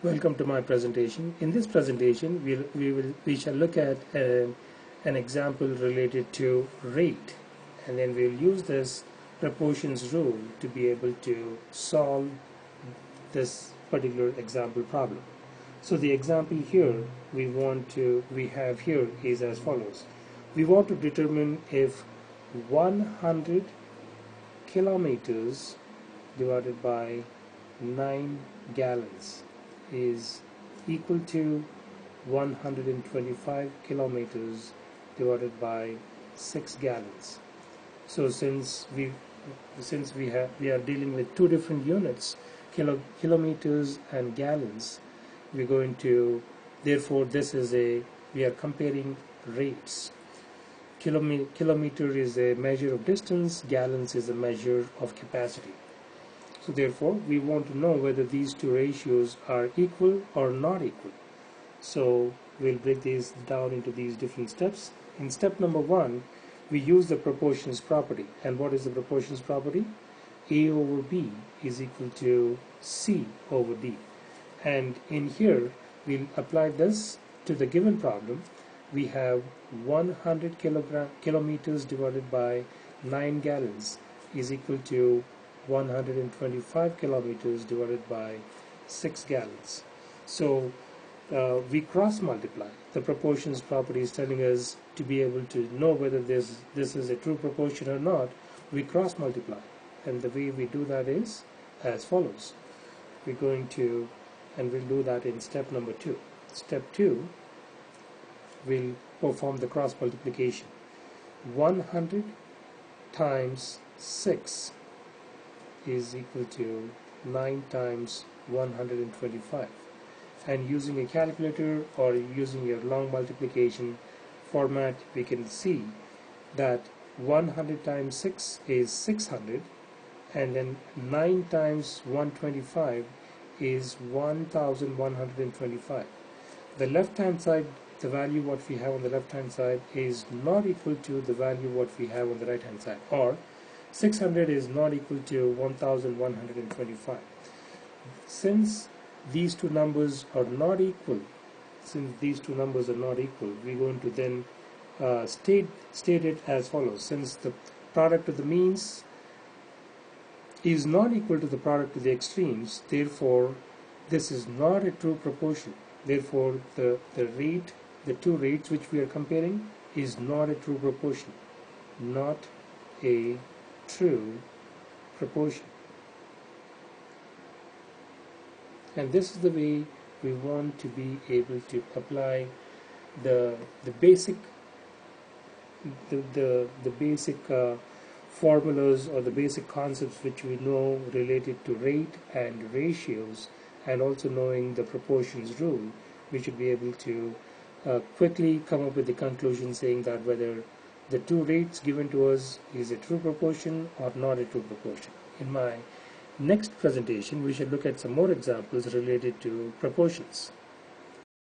Welcome to my presentation. In this presentation, we shall look at an example related to rate, and then we'll use this proportions rule to be able to solve this particular example problem. So the example here we have here is as follows. We want to determine if 100 kilometers divided by 9 gallons is equal to 125 kilometers divided by 6 gallons. So since we are dealing with two different units, kilometers and gallons, we're going to, therefore we are comparing rates. Kilometer is a measure of distance, gallons is a measure of capacity. So therefore, we want to know whether these two ratios are equal or not equal. So we'll break these down into these different steps. In step number 1, we use the proportions property. And what is the proportions property? A over B is equal to C over D. And in here, we'll apply this to the given problem. We have 100 kilometers divided by 9 gallons is equal to 125 kilometers divided by 6 gallons. So we cross multiply. The proportions property is telling us to be able to know whether this is a true proportion or not. We cross multiply, and the way we do that is as follows. We're going to, and we'll do that in step number 2. Step 2, we'll perform the cross multiplication. 100 times 6 is equal to 9 times 125, and using a calculator or using your long multiplication format, we can see that 100 times 6 is 600, and then 9 times 125 is 1125. The left hand side, the value what we have on the left hand side is not equal to the value what we have on the right hand side, or 600 is not equal to 1125. Since these two numbers are not equal, we're going to then state it as follows. Since the product of the means is not equal to the product of the extremes, therefore this is not a true proportion. Therefore the two rates which we are comparing is not a true proportion, not a true proportion. And this is the way we want to be able to apply the basic formulas or the basic concepts which we know related to rate and ratios, and also knowing the proportions rule. We should be able to quickly come up with the conclusion saying that whether the two rates given to us is a true proportion or not a true proportion. In my next presentation, we shall look at some more examples related to proportions.